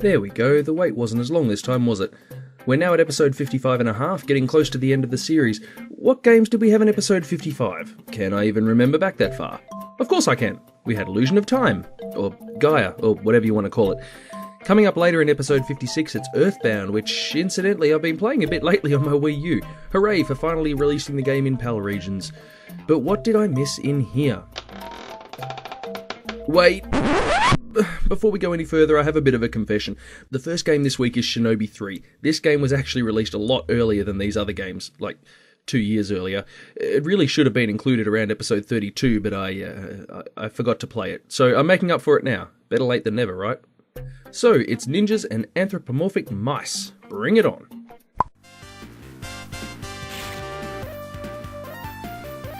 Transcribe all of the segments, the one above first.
There we go, the wait wasn't as long this time, was it? We're now at episode 55.5, getting close to the end of the series. What games did we have in episode 55? Can I even remember back that far? Of course I can. We had Illusion of Time, or Gaia, or whatever you want to call it. Coming up later in episode 56, it's Earthbound, which, incidentally, I've been playing a bit lately on my Wii U. Hooray for finally releasing the game in PAL regions. But what did I miss in here? Wait. Before we go any further, I have a bit of a confession. The first game this week is Shinobi III. This game was actually released a lot earlier than these other games, like 2 years earlier. It really should have been included around episode 32, but I forgot to play it. So I'm making up for it now. Better late than never, right? So, it's ninjas and anthropomorphic mice. Bring it on.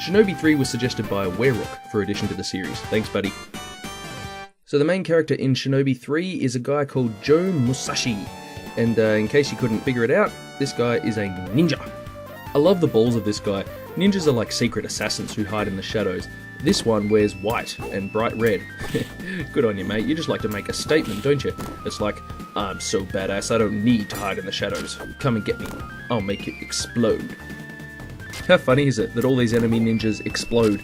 Shinobi 3 was suggested by Werook for addition to the series. Thanks, buddy. So the main character in Shinobi 3 is a guy called Joe Musashi, and in case you couldn't figure it out, this guy is a ninja. I love the balls of this guy. Ninjas are like secret assassins who hide in the shadows. This one wears white and bright red. Good on you, mate. You just like to make a statement, don't you? It's like, I'm so badass I don't need to hide in the shadows. Come and get me. I'll make you explode. How funny is it that all these enemy ninjas explode?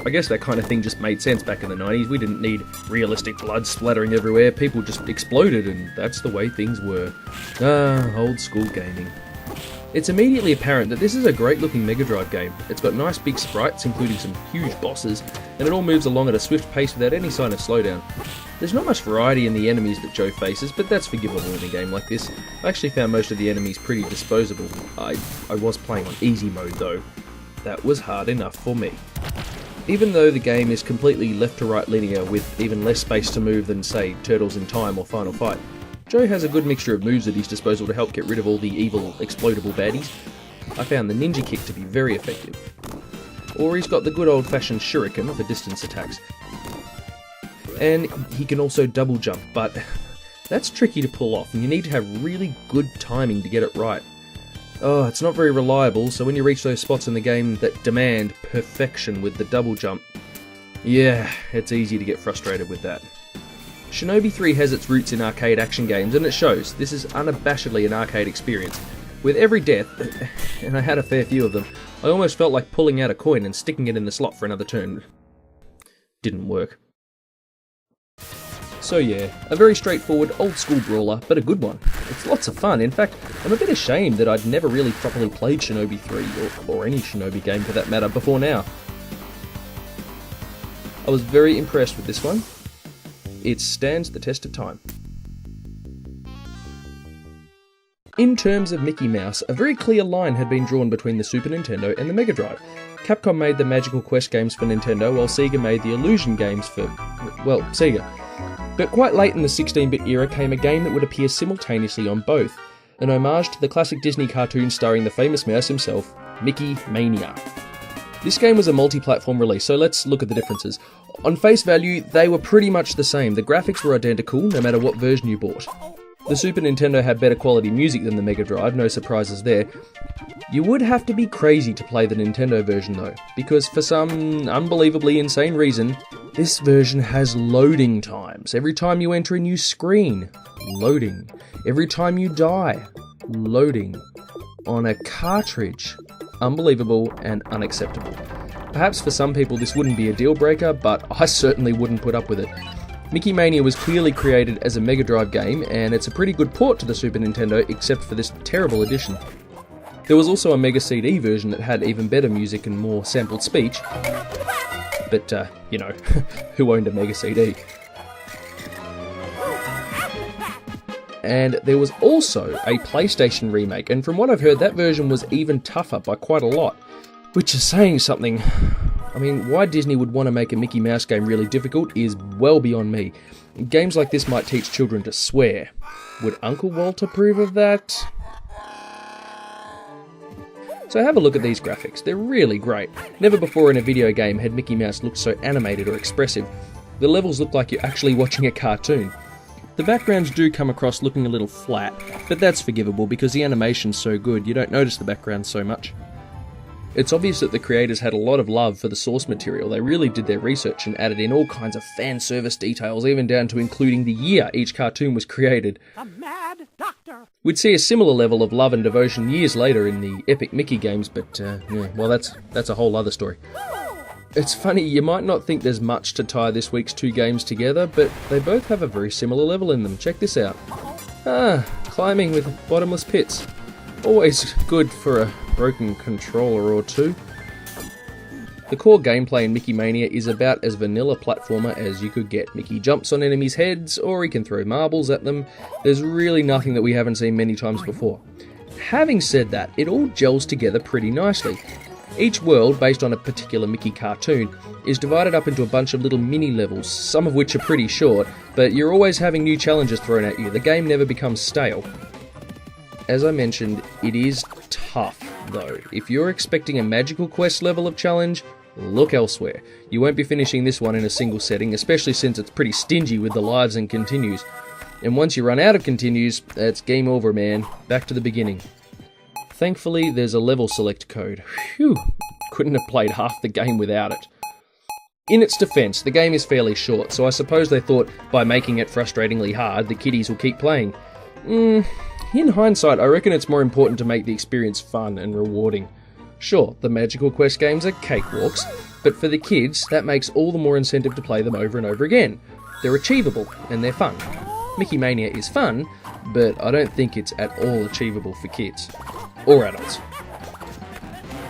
I guess that kind of thing just made sense back in the 90s. We didn't need realistic blood splattering everywhere. People just exploded, and that's the way things were. Ah, old school gaming. It's immediately apparent that this is a great looking Mega Drive game. It's got nice big sprites, including some huge bosses, and it all moves along at a swift pace without any sign of slowdown. There's not much variety in the enemies that Joe faces, but that's forgivable in a game like this. I actually found most of the enemies pretty disposable. I was playing on easy mode though. That was hard enough for me. Even though the game is completely left to right linear with even less space to move than, say, Turtles in Time or Final Fight, Joe has a good mixture of moves at his disposal to help get rid of all the evil, explodable baddies. I found the ninja kick to be very effective. Or he's got the good old-fashioned shuriken for distance attacks. And he can also double jump, but that's tricky to pull off, and you need to have really good timing to get it right. Oh, it's not very reliable, so when you reach those spots in the game that demand perfection with the double jump, yeah, it's easy to get frustrated with that. Shinobi 3 has its roots in arcade action games, and it shows. This is unabashedly an arcade experience. With every death, and I had a fair few of them, I almost felt like pulling out a coin and sticking it in the slot for another turn. Didn't work. So yeah, a very straightforward, old-school brawler, but a good one. It's lots of fun. In fact, I'm a bit ashamed that I'd never really properly played Shinobi 3, or any Shinobi game for that matter, before now. I was very impressed with this one. It stands the test of time. In terms of Mickey Mouse, a very clear line had been drawn between the Super Nintendo and the Mega Drive. Capcom made the Magical Quest games for Nintendo, while Sega made the Illusion games for, well, Sega. But quite late in the 16-bit era came a game that would appear simultaneously on both, an homage to the classic Disney cartoon starring the famous mouse himself, Mickey Mania. This game was a multi-platform release, so let's look at the differences. On face value, they were pretty much the same. The graphics were identical, no matter what version you bought. The Super Nintendo had better quality music than the Mega Drive, no surprises there. You would have to be crazy to play the Nintendo version though, because for some unbelievably insane reason, this version has loading times. Every time you enter a new screen, loading. Every time you die, loading. On a cartridge. Unbelievable and unacceptable. Perhaps for some people this wouldn't be a deal breaker, but I certainly wouldn't put up with it. Mickey Mania was clearly created as a Mega Drive game, and it's a pretty good port to the Super Nintendo, except for this terrible edition. There was also a Mega CD version that had even better music and more sampled speech, but, you know, who owned a Mega CD? And there was also a PlayStation remake, and from what I've heard, that version was even tougher by quite a lot, which is saying something. I mean, why Disney would want to make a Mickey Mouse game really difficult is well beyond me. Games like this might teach children to swear. Would Uncle Walter approve of that? So have a look at these graphics. They're really great. Never before in a video game had Mickey Mouse looked so animated or expressive. The levels look like you're actually watching a cartoon. The backgrounds do come across looking a little flat, but that's forgivable because the animation's so good you don't notice the background so much. It's obvious that the creators had a lot of love for the source material. They really did their research and added in all kinds of fan service details, even down to including the year each cartoon was created. The Mad Doctor. We'd see a similar level of love and devotion years later in the Epic Mickey games, but well, that's a whole other story. It's funny, you might not think there's much to tie this week's two games together, but they both have a very similar level in them. Check this out. Climbing with bottomless pits. Always good for a broken controller or two. The core gameplay in Mickey Mania is about as vanilla platformer as you could get. Mickey jumps on enemies' heads, or he can throw marbles at them. There's really nothing that we haven't seen many times before. Having said that, it all gels together pretty nicely. Each world, based on a particular Mickey cartoon, is divided up into a bunch of little mini levels, some of which are pretty short, but you're always having new challenges thrown at you. The game never becomes stale. As I mentioned, it is tough, though. If you're expecting a Magical Quest level of challenge, look elsewhere. You won't be finishing this one in a single setting, especially since it's pretty stingy with the lives and continues. And once you run out of continues, that's game over, man. Back to the beginning. Thankfully, there's a level select code. Phew, couldn't have played half the game without it. In its defense, the game is fairly short, so I suppose they thought by making it frustratingly hard, the kiddies will keep playing. In hindsight, I reckon it's more important to make the experience fun and rewarding. Sure, the Magical Quest games are cakewalks, but for the kids, that makes all the more incentive to play them over and over again. They're achievable, and they're fun. Mickey Mania is fun, but I don't think it's at all achievable for kids. Or adults.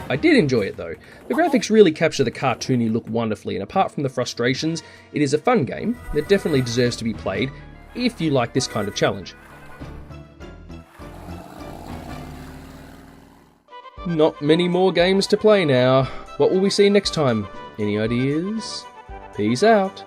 I did enjoy it though. The graphics really capture the cartoony look wonderfully, and apart from the frustrations, it is a fun game that definitely deserves to be played if you like this kind of challenge. Not many more games to play now. What will we see next time? Any ideas? Peace out.